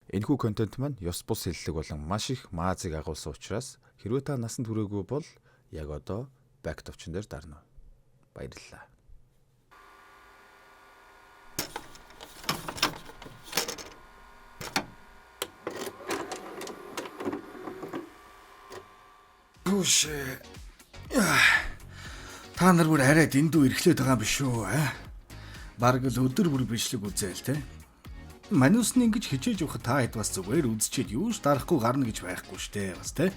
Энэхүү контент маань ёс бус хэллэг болон маш их маазыг агуулсан учраас хэрвээ та насанд хүрээгүй бол яг одоо back товчон дээр дарна. Баярлалаа. Түш. Та нар бүр арай дэндүү эрхлээд байгаа юм биш үү? Бараг л өдөр бүр бичлэг үзээл те. Манус нь ингэж хичээж явах та хэд бас зүгээр үзчихэд юу ч дарахгүй гарна гэж байхгүй штэ бас те.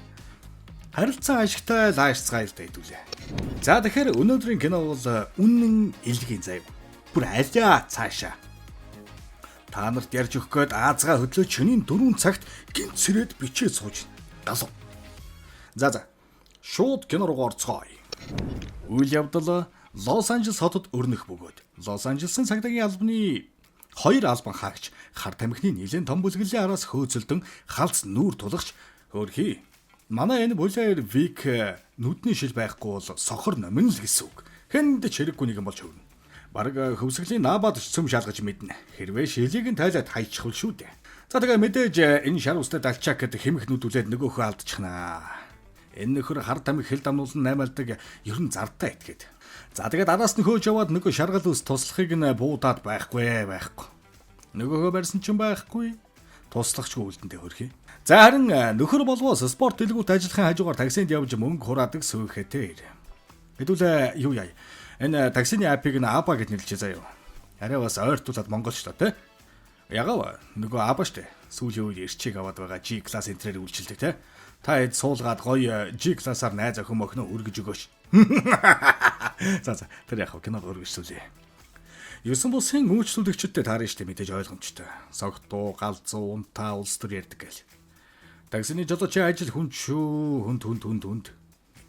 Харилцан ашигтай лайфстайл дэйдүүлээ. За тэгэхээр өнөөдрийн кино бол үнэн илгийн заяа. Бүр алиа цаашаа. Та нарт ярьж өгөх гээд Аазгаа хөдлөө чиний 4 цагт гинт сэрээд бичээ сууж галуу. За. Шууд кино руу орцгоё. Үйл явдал Лос Анжелес хотод өрнөх бөгөөд Лос Анжелесын цагдаагийн албаны 2 албан хаагч хар тамхины нэлээд том бүлэглэлийн араас хөөцөлдөн халц нүүр тулгч хөөрхий. Манай энэ булаар Вик нүдний шил байхгүй бол сохор номин л гэсэн үг. Хэнд ч хэрэггүй нэг юм болж хөвнө. Бараг хөвсгөлийн наабад цөм шалгаж мэднэ. Хэрвээ шилийг нь тайлаад хайчихвал шүү дээ. За тэгээ мэдээж энэ шар устай далчаа гэдэг хэмх нүдүүлээд нөгөөхөө алдчихнаа. Энэ нөхөр хар тамхи хэл дамнуулан наймаалдаг ер нь зардаа итгээд. За тэгээд араас нь хөөж яваад нөгөө шаргал ус туслахыг нь буудаад байхгүй. Нөгөөхөө барьсан ч байхгүй. Туслагч үлдэндээ хөрхий. За харин нөхөр болвоос спорт дэлгүүрт ажиллахын хажуугаар таксинд явж мөнгө хураадаг сүйхэтэй. Хэдүүлээ юу яа. Энэ таксины апыг нь Аба гэж нэрлэжээ заяа. Арай бас ойртуулаад монголч та те. Ягав нөгөө Аба штэ. Сүүлийн үед ирчиг аваад байгаа G класс энтрээр үйлчилдэг те. Та хэд суулгаад гоё G классаар найз охин мохно өргөж өгөөш. За тэр яг киног өргөжсүүлээ. 9 булсын үйлчлүүлэгчдтэй таарна штэ мэдээж ойлгомжтой. Согтуу, галзуу, унтаа, улс төр ярьдаг гэл. Таксины жолоочийн ажил хүн шүү, хүнд.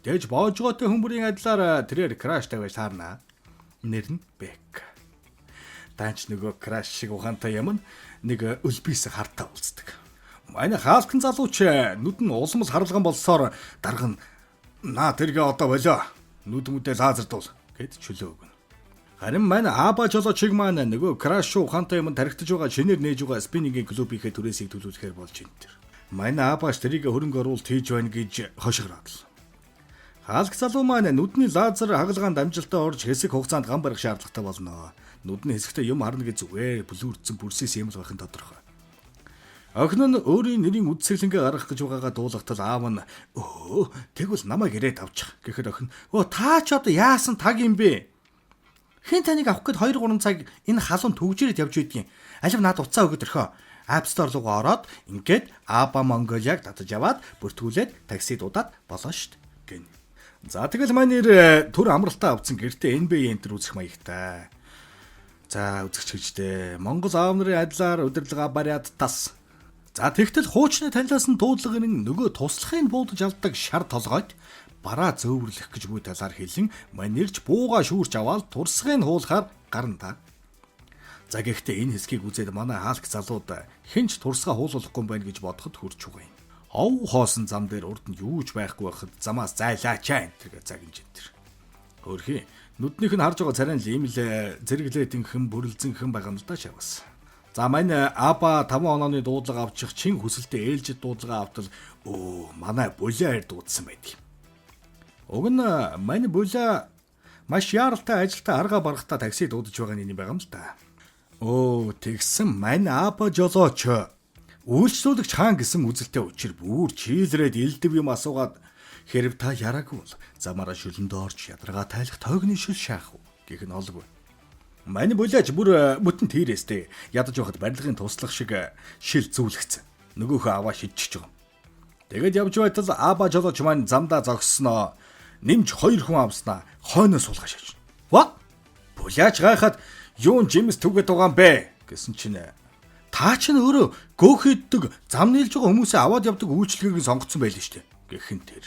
Дэж боожгоотой хүмүүрийн адилаар тэрээр краш тавьж таарна. Нэр нь Бек. Таанч нөгөө краш шиг ухаантай юм нэг өлбис хартаа уулздаг. Манай хаалкан залууч нүд нь улмал харалган болсоор дарга нь наа тэргээ одоо болоо. Нүд мүдээ лазердуул гэд чөлөө өгнө. Харин манай Аба жолоочиг маань нөгөө краш ухаантай юм тархитаж байгаа шинээр нээж байгаа спиннингийн клубийнхээ түрээсийг төлөвлөхөр болж энэ төр. Манай Абаш тэрийг хөрөнгө оруулалт хийж байна гэж хошигроод л. Хаалт залуу маань нүдний лазер хагалгаанд амжилттай орж хэсэг хугацаанд гам барих шаардлагатай болно. Нүдний хэсэгтээ юм харна гэж зүгээр бүлүүрдсэн бүрсээс юм л байх нь тодорхой. Охин нь өөрийн нэрийн үдсгэлэнгээ гаргах гэж байгаагаа дуулахтал аав нь тэгвэл намайг ирээд авчих гэхэд охин та ч одоо яасан таг юм бэ? Хэн таныг авах гээд 2-3 цаг энэ халуун төгжрээд явж байдгийн. Алив наад уцаа өгöd өрхөө. App Store руу ороод ингээд Aba Mongolia-г татаж аваад бүртгүүлээд такси дуудаад болоо шít гэн. За тэгэл маань нэр төр амралтаа авцсан гэртээ NBA энтер үзэх маягтай. За үзэгч гэжтэй Монгол аав нарын адилаар удирдлага бариад тас. За тэгтэл хуучны танилаас нь дуудлага ирэн нөгөө туслахын буудаж алддаг шар толгойд бараа зөөврлөх гэж буй талаар хэлэн манерч бууга шүүрч аваад турсгыг хуулахаар гарна та. За гэхдээ энэ хэсгийг үзээд манай хаалт залууд хинч турсгаа хуулуулахгүй юм байна гэж бодоход хүрч байгаа юм. Хов хоосон зам дээр урд нь юу ч байхгүй байхад замаас зайлаачаа энэ гэж загинж энэ. Хөрхий нүднийх нь харж байгаа царай л ийм л зэрэглээд инхэн бүрлзэнхэн байгаа юм да шавс. За манай Аба 5 онооны дуудлага авчих чин хүсэлтэд ээлжид дуудлага автал манай булаар дуудсан байдаг. Уг нь манай була маш яаралтай ажилтаа арга барахтаа такси дуудаж байгаа юм байгаа юм л да. Тэгсэн манай Аба жолооч үйлчлүүлэгч хаан гэсэн үзэлтэй учир бүр чийлрээд элдэв юм асуугаад хэрв та яраагүй бол замаараа шүлэндээ орж ядаргаа тайлах тойгны шил шаах уу гэх нь олгүй. Манай булаач бүр бүтэн тийрээстэй ядаж байхад барилгын туслах шиг шил зүүлгцэн. Нөгөөхөө аваа шидчихэж байгаа. Тэгэд явж байтал Аба жолооч маань замдаа зогссноо нэмж 2 хүн авснаа хойноос суулгаж шааж. Булаач гайхаад юун Джеймс түгээд байгаа юм бэ гэсэн чинь та ч өөрөө гөөхөддөг зам нийлж байгаа хүмүүсээ аваад явдаг үйлчлэгийг сонгоцсон байл нь штэ гэх юм тэр.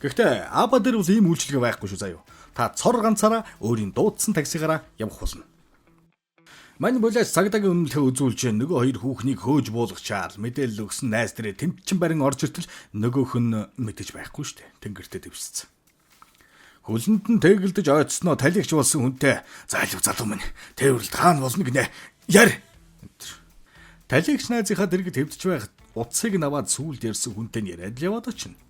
Гэхдээ Аба дээр бол ийм үйлчлэг байхгүй шүү заяа. Та цор ганцаараа өөрийн дуудсан таксигаараа явах болно. Манай булаач цагдаагийн үнэлгээ үзүүлж нөгөө 2 хүүхнийг хөөж буулгачаал мэдээлэл өгсөн найз дээрээ тэмтчин барин орж иртэл нөгөөх нь мэдэж байхгүй штэ. Тэнгэртээ дэвсцэн. Хөлөнд нь тэгэлдэж ойцсноо талигч болсон хүнтэй залуу минь тээвэрлд хаана болно гинэ. Яр. Талигч найзынхаа дэргэд хэвдэж байх утсыг наваад сүүлд ярьсан хүнтэй яриад л яваад очино.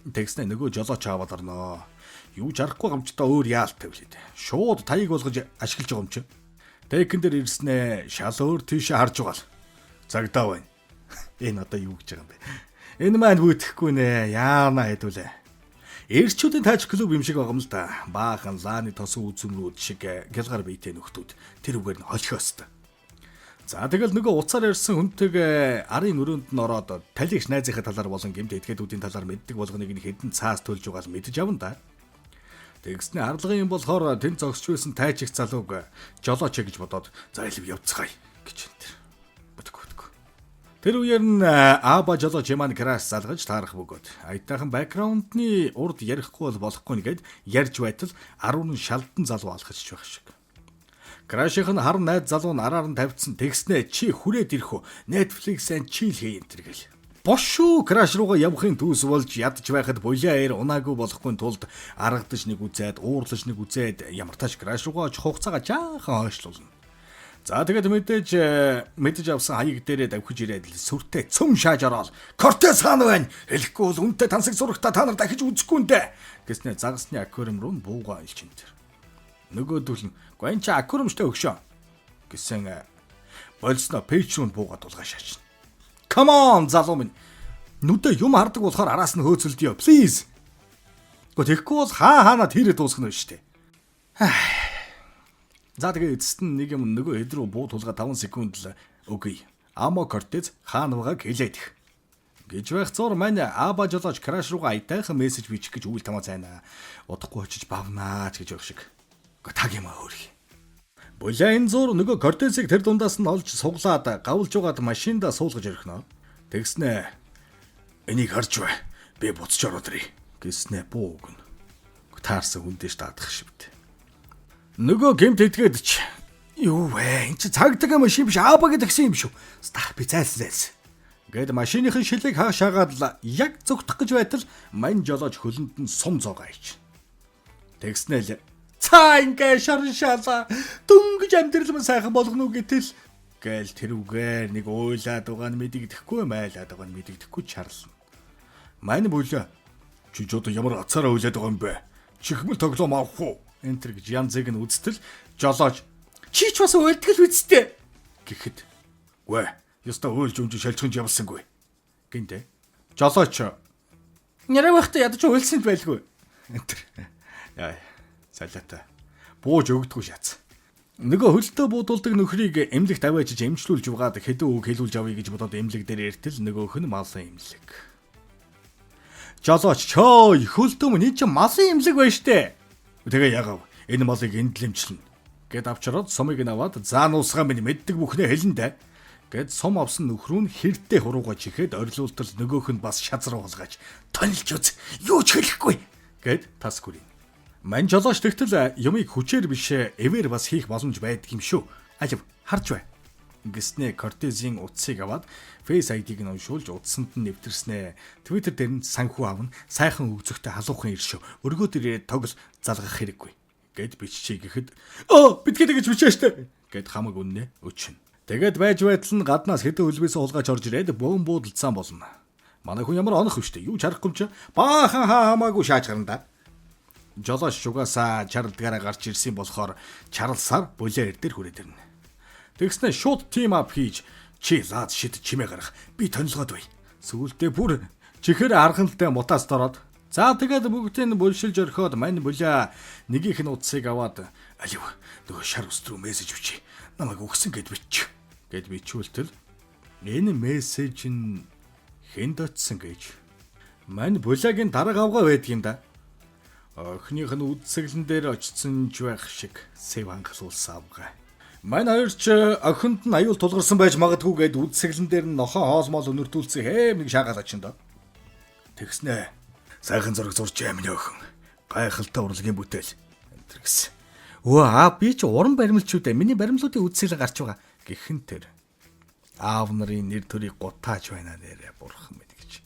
Тэгснэ нөгөө жолооч аваад орноо. Юу жарахгүй гамчтаа өөр яалт тавилээд. Шууд таяг болгож ашиглаж байгаа юм чи. Тэкэн дээр ирснээ шал өөр тийшээ харж байгаа л. Цагдаа байна. Энэ одоо юу гэж байгаа юм бэ? Энэ маань бүтэхгүй нэ. Яана хэдүүлээ. Эрчүүдийн таач клуб юм шиг байгаа юм л да. Баахан лааны тосон үзмрүүд шиг гялгар биетэй нөхдүүд тэр үгээр нь холхиостой. За тэгэл нөгөө уцаар ярьсан хүнтэйг арын өрөөнд нь ороод талигч найзынхаа талаар болон гэмт этгээдүүдийн талаар мэддэг болгоныг нь хэдэн цаас төлж байгаа л мэдэж авна да. Тэгснэ арлагын юм болохоор тэн зогсч байсан тайч их залууг жолооч гэж бодоод за илв явцгаая гэж энэ. Бүтгэв. Тэр үеэр нь аба жолооч маань краш залгаж таарах бөгөөд аятайхан бэкграундны урд ярихгүй болохгүй нэгэд ярьж байтал 10 шалдан залуу алхаж байх шиг. Крашийнх нь хар найз залуу нь араар нь тавьдсан текстнээ чи хүрээд ирэх үү? Netflix-ийн чийл хий энэ гэл. Бош шүү краш руугаа явахын төс болж ядж байхад булиаэр унаагүй болохгүй тулд аргадж нэг үзээд уурлаж нэг үзээд ямар тач краш руугаа очих хугацаагаа жаахан хойшлуулна. За тэгээд мэдэж авсан хаяг дээрээ давхиж ирээд сүртэй цөм шааж ороод Кортес хаан байна. Хэлэхгүй бол үнтэй тансаг зурагта та нар дахиж үзэхгүй нэ гэснээр загасны аквариум руу буугаа илчин тэр. Нөгөөдөл нь гонча аквариумштай өгшөө гэсэн болсноо пэйж руу буугаад тулгаа шаачна. Come on залуу минь. Нүдэ юм хардаг болохоор араас нь хөөцөлдөө. Please. Тэгэхгүй бол хаана тэрэ дуусгах нь штэ. За тэгээ эцэст нь нэг юм нөгөө хэд рүү буу тулгаа 5 секунд л өгье. Амо Кортез хаанвааг хэлээд их. Гэж байх зур маань аба жолооч краш руугаа аятайхан мессеж бичих гэж үйл тамаа зайна. Удахгүй очиж бавнаа гэж байх шиг. Таг юм өөрхий. Булаа энэ зур нөгөө Кортесийг тэр дундаас нь олж суглаад гавлж байгаад машиндаа суулгаж өрхнөө. Тэгснэ энийг харж бай. Би буцаж ороод ирье. Гэснэ буу өгнө. Таарсан хүндэж таадах шивд. Нөгөө гэмт этгээд ч юу вэ? Энд чи цагдаа машин биш аба гэдгсэн юм шүү. Стах би зайлсан. Гэт машиныхын шилийг хаашаагаад л яг зүгтэх гэж байтал мань жолооч хөлөнд нь сум зоогоо ич. Тэгснэ л цаа ингээ шарн шалаа дөнгөж амьдрал мань сайхан болгоно уу гэтэл гээл тэр үгээр нэг уйлаад байгаа нь мэдэгдэхгүй майлаад байгаа нь мэдэгдэхгүй чарлна. Мань бүлээ чи ч одоо ямар ацаараа уйлаад байгаа юм бэ? Чихмэл тоглоом авах уу? Энтер гэж янзыг нь үзтэл жолооч чи ч бас уйлдаг л үсттэй гэхэд гүй ёстой уйлж өмж шалжихын явсангүй гинтэ жолооч нэрэ байхдаа ядаж уйлсан байлгүй энтер яа салата бууж өгдөггүй шац. Нөгөө хөлтөө буудуулдаг нөхрийг эмнэлэгт аваачиж эмчлүүлж угаад хэдэн үг хэлүүлж авъя гэж бодоод эмнэлэг дээр иртэл нөгөөх нь малын эмнэлэг. Жолооч чөө хөлтөө мөн энэ ч малын эмнэлэг байна штэ. Тэгээ ягав энэ малыг эндэлэмчлэн гэд авчраад сумыг наваад заануусгаа минь мэддэг бүхнээ хэлэндэ гэд сум авсан нөхрүү нь хэрдээ хуруугаа чихээд орилуултал нөгөөх нь бас шазар болгож тонилж үз юу ч хэлэхгүй гэд тас гүрий. Мань жолооч тэгтэл юмыг хүчээр биш эвэр бас хийх боломж байдаг юм шүү. Алив харж бай. Гэснээ Кортезийн утсыг аваад Face ID-г нь уншуулж утсанд нь нэвтэрснээ. Twitter дээр нь санхүү авна. Сайхан өгзөгтэй халуухан иршөө. Өргөө дээрээ тоглол залгах хэрэггүй. Гэд биччихье гэхэд битгээд гэж бичээ штэ. Гэд хамаг үннээ өчнө. Тэгээд байж байтал нь гаднаас хэдэн хөлбөөс улгаач орж ирээд бөөн буудалцсан болно. Манай хүн ямар онох вэ штэ. Юу чарахгүй юм чи? Баахан хамаагүй шааж гарна да. Жолооч шугасаа чарлдгаараа гарч ирсэн болохоор чарлсаар булиар дээр хүрээд ирнэ. Тэгснэ шууд тим ап хийж чи лаад шид чимээ гарах би тонилгоод бай. Сүүлдээ бүр чихэр аргантай мутаас дороод за тэгээд бүгдийг нь булшилж орхиод мань булаа нэгийнх нь утсыг аваад алив нөгөө шар ус руу мессеж бичиж намайг өгсөн гэд бич. Гэд бичүүлтэл энэ мессеж нь хэнд очсон гэж. Мань булагийн дарга авгаа байдаг юм да. Охиных нь үдсэглэн дээр очсон ч байх шиг сэв хангалтуулсан авгаа. Мань хоёр ч охинд нь аюул тулгарсан байж магадгүй гэд үдсэглэн дээр нь нохоо хоолмол өнөртүүлсэн хэм нэг шаагаал очин доо. Тэгснэ сайхан зураг зурж амин охин гайхалтай урлагийн бүтээл энэ гэсэн. Би ч уран баримлчүүдээ миний баримлуудын үдсэглэг гарч байгаа гэхэн тэр аав нарын нэр төрийг гутааж байна нэрэ бурхан мэд гэж.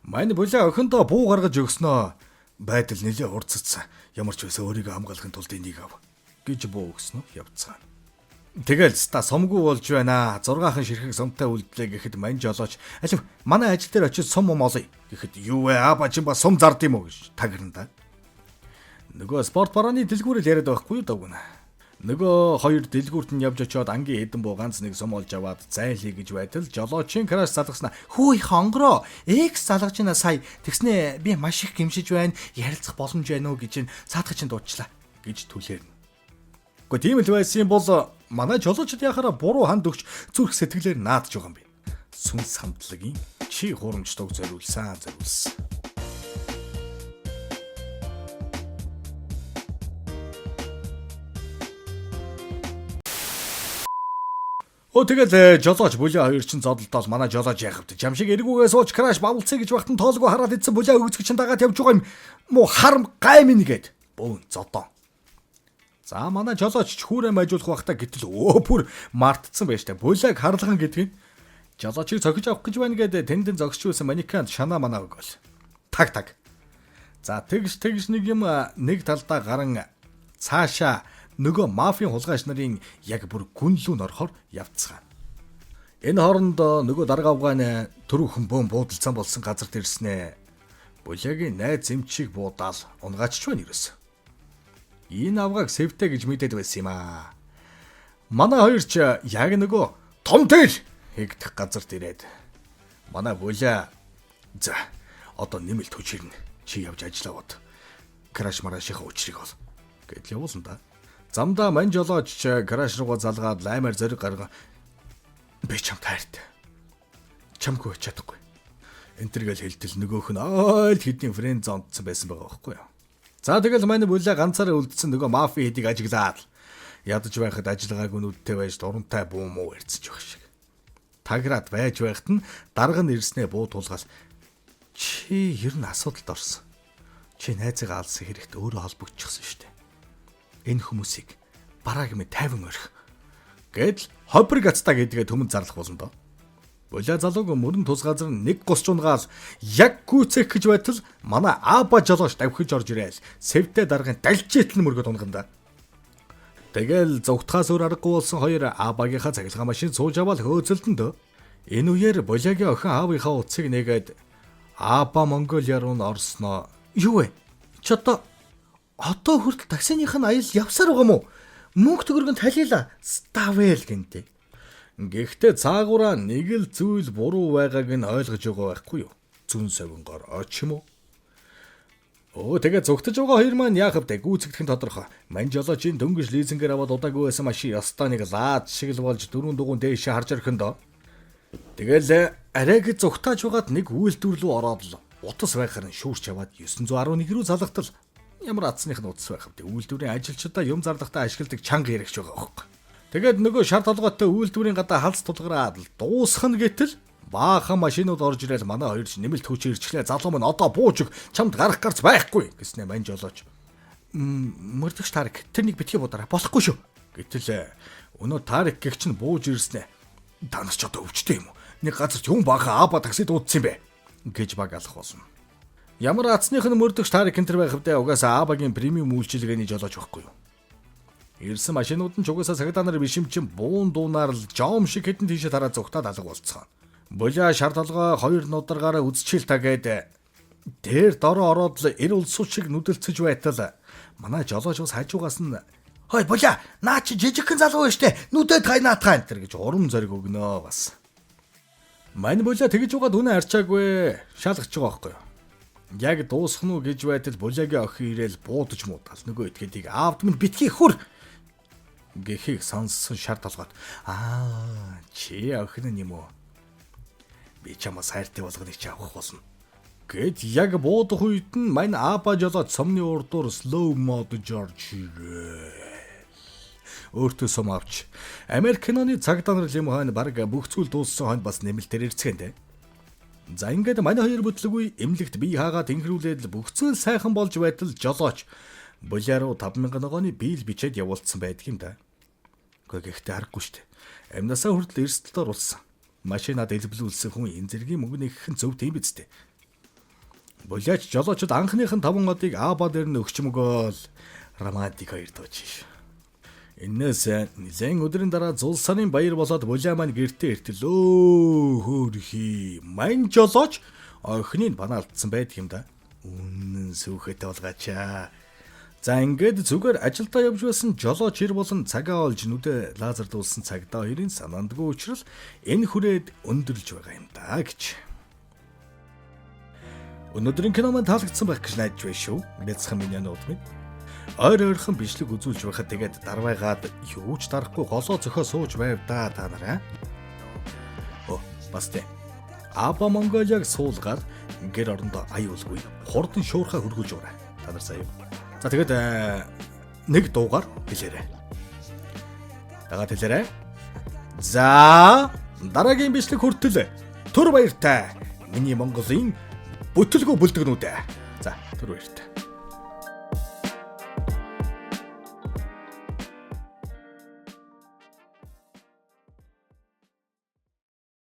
Мань булаа охиндоо буу гаргаж өгснөө байдал нэлээ урццсан. Ямар ч байсан өөрийгөө хамгаалахын тулд энийг ав гэж буу өгснө явцгаана. Тэгэл ста сумгүй болж байна. 6хан ширхэг сумтай үлдлээ гэхэд мань жолооч алив манай ажил дээр очиж сум олъё гэхэд юу вэ аба чи ба сум зард юм уу гэж тагирна. Нөгөө спорт барааны дэлгүүрэл яриад байхгүй юу дагна. Нөгөө хоёр дэлгүүрт нь явж очиод ангийн эдэн буу ганц нэг сум олж аваад зайлхий гэж байтал жолоочийн краш залгаснаа хүү их хонгороо X залгаж байна сая тэгснэ би маш их гимшиж байна ярилцах боломж байна уу гэж цаадах чинь дуудчлаа гэж түлхээрнэ. Гэхдээ тийм л байсан юм бол манай жолоочд яхаараа буруу ханд өгч зүрх сэтгэлээр наадж байгаа юм бэ. Сүнс хамтлагийн чи хурамчтайг зориулсан. Тэгэл жолооч бүлээ хоёр чинь зодолдоол манай жолооч яхавд. Жамшиг эргүүгээ сууч краш бавлцъя гэж багтан тоолгоо хараад идсэн бүлээ өгцөг чинь дагаад явж байгаа юм. Муу харам гаймин гээд бөөн зодоо. За манай жолооч хүүрээ мажуулах байхдаа гэтэл бүр мартцсан байж та. Бүлээг харлган гэдэг нь жолоочийг цохиж авах гэж байна гэдэг тэндэн зогсчихсан манекенд шанаа манаа өгөөл. Таг. За тэгж нэг юм нэг талдаа гарan цаашаа нөгөө мафийн хулгайч нарын яг бүр гүнлүү норхоор явцгаана. Энэ хооронд нөгөө дарга авгааны төрөөхөн бөөн буудалцсан болсон газар дэрснэ. Бүлэгийн найз эмчийг буудаал унгачч байна ерөөс. Энэ авгааг сэвтэй гэж мэдээд байсан юм аа. Манай хоёр ч яг нөгөө томтэл хийгдэх газарт ирээд манай бүлээ за одоо нэмэлт хүчирнэ. Чи явж ажиллаад краш марашийнхаа учрыг бол гэд явуулсан да. Замдаа мань жолооч краш руугаа залгаад лаймаар зориг гарга би чам таарт. Чамгүй чадахгүй. Энтергээл хэлтэл нөгөөх нь ойл хэдийн фрэнд зондсон байсан байгаа байхгүй юу. За тэгэл манай бүлээ ганцаараа үлдсэн нөгөө мафи хэдийг ажиглаад ядаж байхад ажиллагаагүй нүдтэй байж дурантай бүү муу ярьцж байх шиг. Таграад байж байхад нь дарга нь ирснээ буу тулгаал чи ер нь асуудалд орсон. Чи найзыгаа алсан хэрэгт өөрөө холбогдчихсон шүү дээ. Энэ хүмүүсийг барааг минь 50 орхи. Гэдэл хобриг ацтаа гэдгээ төмөнд зарлах болно доо. Бүлээ залууг мөрөн тус газар нэг гусч унгаал яг гүцэх гэж байтал манай аба жолооч давхиж орж ирээл сэвтэй даргын далжээтэл мөргөд унганда. Тэгэл зөвхтгаас өөр аргагүй болсон хоёр абагийнхаа цахилгаан машин сууж аваад хөөцөлдөн дөө. Энэ үеэр бүлээгийн охин аавынхаа утсыг нэгээд аба Монголиа руу орсноо. Юу вэ? Ч одоо хүртэл таксиных нь аял явсаар байгаа мó? Мөнгө төгрөгөнд талиила. Ставэл гэнтэй. Гэхдээ цаагаараа нэг л зүйл буруу байгааг нь ойлгож байгаа байхгүй юу? Зүн савингоор очим уу? Тэгээ зүгтэж байгаа хоёр маань яах вэ? Гүйцэгдэх нь тодорхой. Мань жолоочийн дөнгөж лизингээр аваад удаагүй байсан машин ястаа нэг лаад шиг л болж дөрөв дугуун дээшээ харж орхинд доо. Тэгэл арайг зүгтааж байгаад нэг үйлдвэр рүү ороод л утас байхаар нь шүүрч яваад 911 рүү залгатал. Ямар атсных нь утас байх вэ? Үйлдвэрийн ажилчдаа юм зарлахтаа ашигладаг чанга яригч байгаа байхгүй. Тэгээд нөгөө шар толгойтой үйлдвэрийн гадаа халс тулгараад л дуусах нь гэтэл баахан машинууд орж ирэл манай хоёр ч нэмэлт хүч ирчихлээ. Залуу минь одоо бууж чамд гарах гарц байхгүй гэснээр мань жолооч. Мөрдөгч Тарик тэр нэг битгий будаараа болохгүй шүү. Гэтэл өнөө Тарик гэгч нь бууж ирснэ. Танаас ч одоо өвчтэй юм уу? Нэг газар ч хүн баахан аба такси дуудсан юм бэ гэж баг алах болсон. Ямар атсных нь мөрдөгч Тарик энэ төр байх вдэ угаасаа абагийн премиум үйлчилгээний жолооч байхгүй юу? Ирсэн машинууд нь ч угаасаа сагдаанаар биш юм чин буун дуунаар л жом шиг хэдэн тийшээ тараа зүгтаад алга болцсон. Бүлээ шар толгой хоёр нударгаараа үзчихэл та гээд дээр дороо ороод л эр улсууд шиг нүдэлцэж байтал манай жолооч бас хажуугаас нь хой бүлээ наа чи жижигхэн залуу штэ нүдэд хайнаатгаа энэ гэж урам зориг өгнөө бас. Мань бүлээ тэгж угаад үнэ арчаагүй шалгаж байгаа байхгүй юу? Яг дуусах нь гэж байтал бүлээгийн охин ирээл буудаж муудаал нөгөө этгээдийг аавд минь битгий хөр гэхийг сонссон шар толгойд чи охин нь юм уу? Би чамаас хайртай болгоныг чи авах болно. Гэт яг буудах үед нь мань аба жолооч сумны урдуур slow mode George өөртөө сум авч Америк киноны цаг данар юм хаана баг бүх зүйл дууссан хойно бас нэмэлтээр ирцгээндэ. За ингээд манай хоёр бүтлгүй эмнэлэгт бие хаагаад инхрүүлээд бүх зүйл сайхан болж байтал жолооч бүлээ рүү 5000 ногооны биел бичээд явуулсан байдаг юм да. Гэхдээ харахгүй штэ. Амнасаа хүртэл эрсдэлд оруулсан. Машинаа дэлбэлүүлсэн хүн энэ зэргийн мөнгө нэгхэн зөв тийм биз дээ. Бүлээч жолоочд анхных нь 5 одыг аба дээр нь өгч мөгөөл романтик хоёр дууч. Энээс нэлээд өдрийн дараа зул сарын баяр болоод булаа маань гэртээ иртэлөө хөөрхий. Мань жолооч охиныг банаалдсан байдаг юм да. Үнэн сүхэт болгоочаа. За ингээд зүгээр ажилдаа явж байсан жолооч хэр болон цагаа олж нүдэ лазардуулсан цагдаа хоёрын санаандгүй учраас энэ хүрээд өндөрлж байгаа юм да гэж. Өнөөдрийн кино маань таалагдсан байх гэж найдаж байна шүү. Бяцхан миний нууд минь. Ойрхон бичлэг үзүүлж байхад тэгээд дарвайгаад юу ч дарахгүй голоо зөхөө сууж байв да та нараа. Бас тэ. Аба Монголиаг суулгаад гэр орондоо аюулгүй хурдан шуурхаа хөргүүлж өгнө. Та нар сая. За тэгээд нэг дуугаар хэлээрэй. Дагаад хэлээрэй. За дараагийн бичлэг хүртэл түр баяртай. Миний Монголын бүтлгүү бүлдгнүүдээ. За түр баяртай.